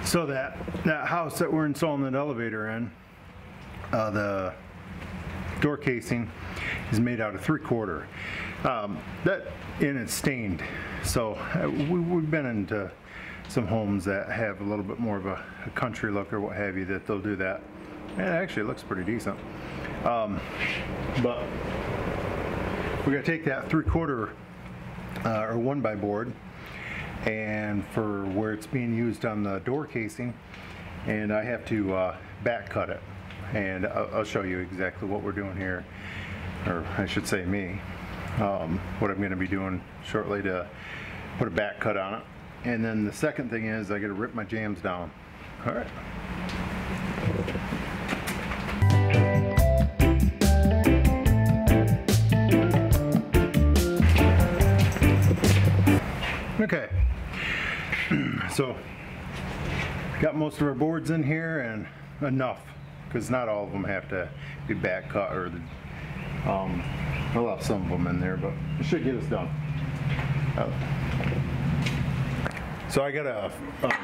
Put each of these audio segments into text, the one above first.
So that house that we're installing that elevator in, the door casing is made out of 3/4. And it's stained. So we've been into some homes that have a little bit more of a country look or what have you, that they'll do that. And it actually looks pretty decent. But we're gonna take that 3/4 or 1x board, and for where it's being used on the door casing, and I have to back cut it, and I'll show you exactly what we're doing here, or I should say me, what I'm going to be doing shortly to put a back cut on it. And then the second thing is I got to rip my jambs down. All right. Okay, so got most of our boards in here, and enough, because not all of them have to be back cut, or I'll have some of them in there, but it should get us done. So I gotta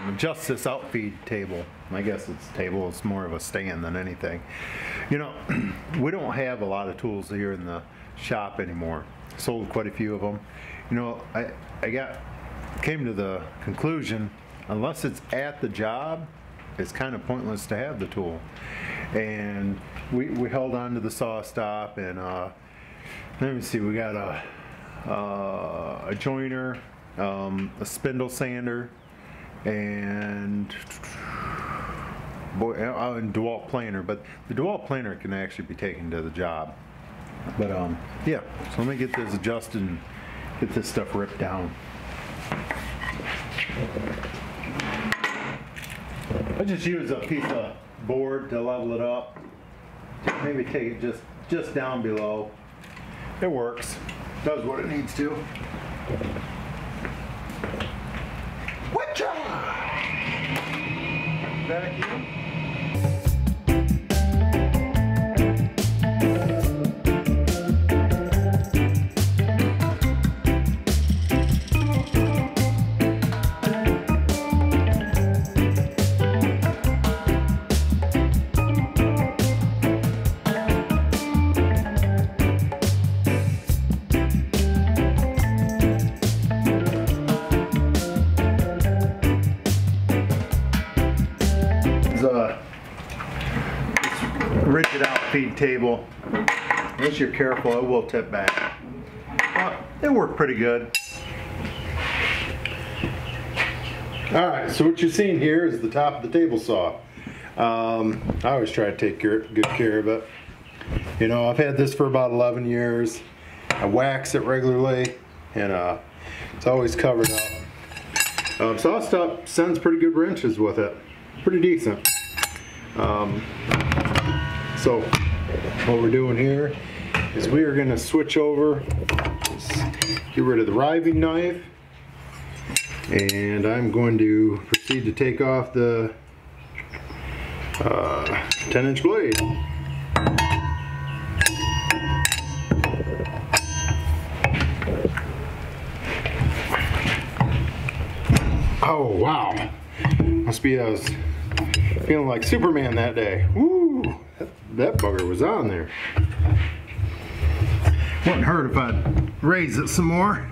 adjust this outfeed table. I guess it's a table, it's more of a stand than anything. You know, we don't have a lot of tools here in the shop anymore. Sold quite a few of them. You know, I came to the conclusion, unless it's at the job, it's kind of pointless to have the tool. And we held on to the SawStop, and let me see, we got a joiner, a spindle sander, and DeWalt planer. But the DeWalt planer can actually be taken to the job. But yeah, so let me get this adjusted and get this stuff ripped down. I just use a piece of board to level it up. Maybe take it just down below. It works. Does what it needs to. Whatcha? Vacuum. Rigid outfeed table. Unless you're careful, it will tip back. But it worked pretty good. Alright, so what you're seeing here is the top of the table saw. I always try to take good care of it. You know, I've had this for about 11 years. I wax it regularly, and it's always covered up. SawStop sends pretty good wrenches with it. Pretty decent. So what we're doing here is we are going to switch over, get rid of the riving knife, and I'm going to proceed to take off the 10-inch blade. Oh wow, must be I was feeling like Superman that day. Woo! That bugger was on there. Wouldn't hurt if I'd raise it some more.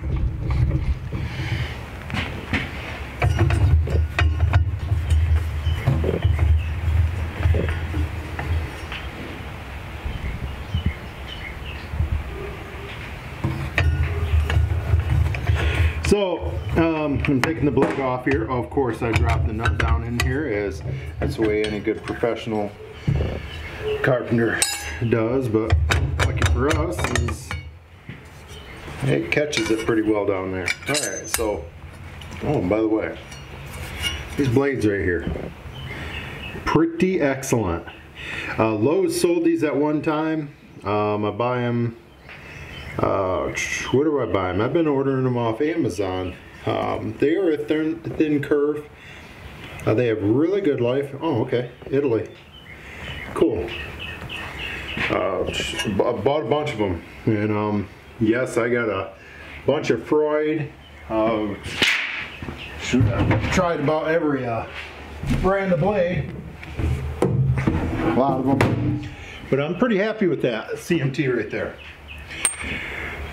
So I'm taking the blade off here. Of course, I dropped the nut down in here, as that's the way any good professional carpenter does, but lucky for us is it catches it pretty well down there. Alright, so, oh, and by the way, these blades right here, pretty excellent. Lowe's sold these at one time. I buy them, where do I buy them? I've been ordering them off Amazon. They are a thin curve. They have really good life. Oh, okay, Italy. Cool. I bought a bunch of them, and yes, I got a bunch of Freud. Shoot, I've tried about every ran the blade. A lot of them. But I'm pretty happy with that CMT right there.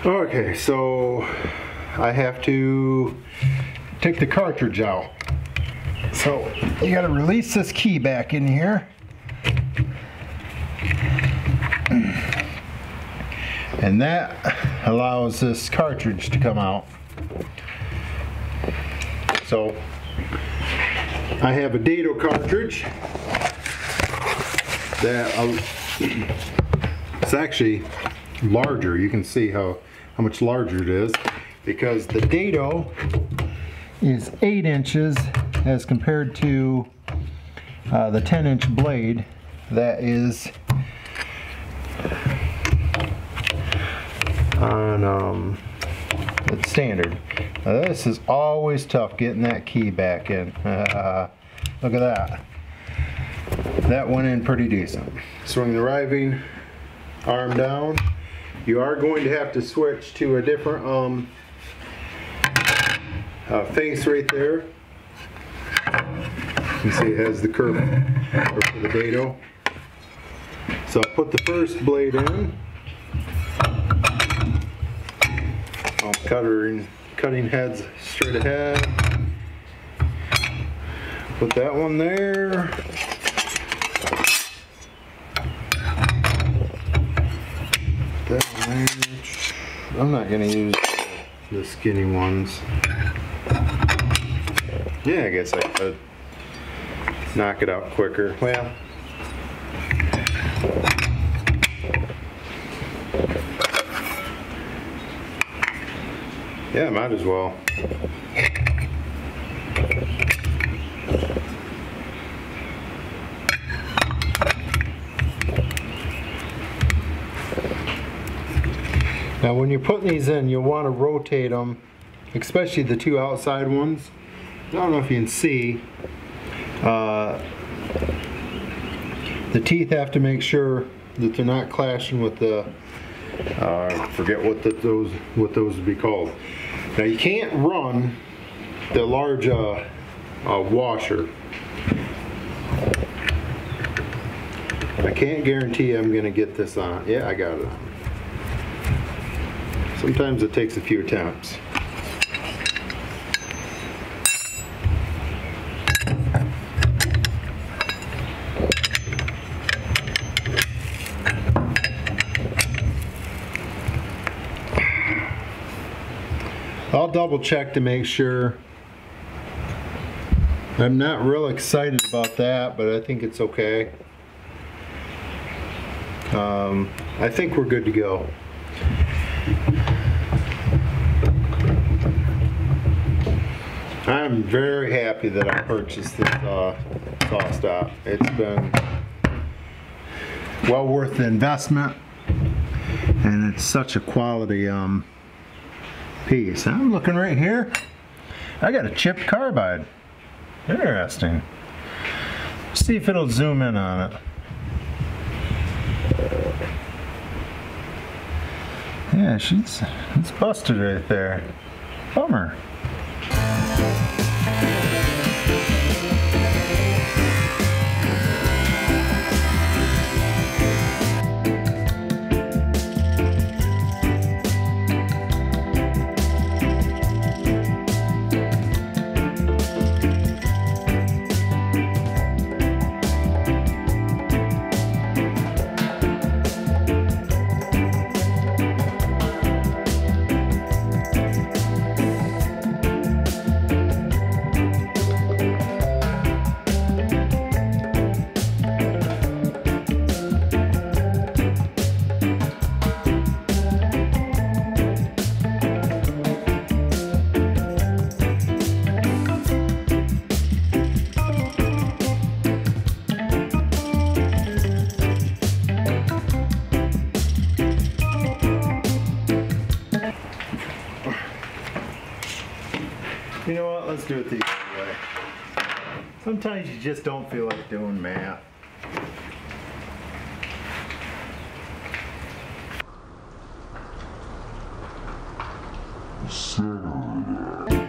Okay, so I have to take the cartridge out. So you gotta release this key back in here. And that allows this cartridge to come out. So I have a dado cartridge that it's actually larger. You can see how much larger it is, because the dado is 8 inches as compared to the 10-inch blade that is on it's standard. Now this is always tough getting that key back in. Look at that. That went in pretty decent. Swing the riving arm down. You are going to have to switch to a different face right there. You can see it has the curve for the dado. So I'll put the first blade in. I'm cutting heads straight ahead. Put that one there. That one there. I'm not going to use the skinny ones. Yeah, I guess I could knock it out quicker. Well, yeah, might as well. Now when you're putting these in, you'll want to rotate them, especially the two outside ones. I don't know if you can see, the teeth have to make sure that they're not clashing with the, I forget what those would be called. Now you can't run the large washer. I can't guarantee I'm going to get this on. Yeah, I got it on. Sometimes it takes a few attempts. I'll double check to make sure. I'm not real excited about that, but I think it's okay. I think we're good to go. I'm very happy that I purchased this SawStop. It's been well worth the investment, and it's such a quality piece. I'm looking right here. I got a chipped carbide. Interesting. See if it'll zoom in on it. Yeah, it's busted right there. Bummer. You know what, let's do it the easy way. Sometimes you just don't feel like doing math. Center.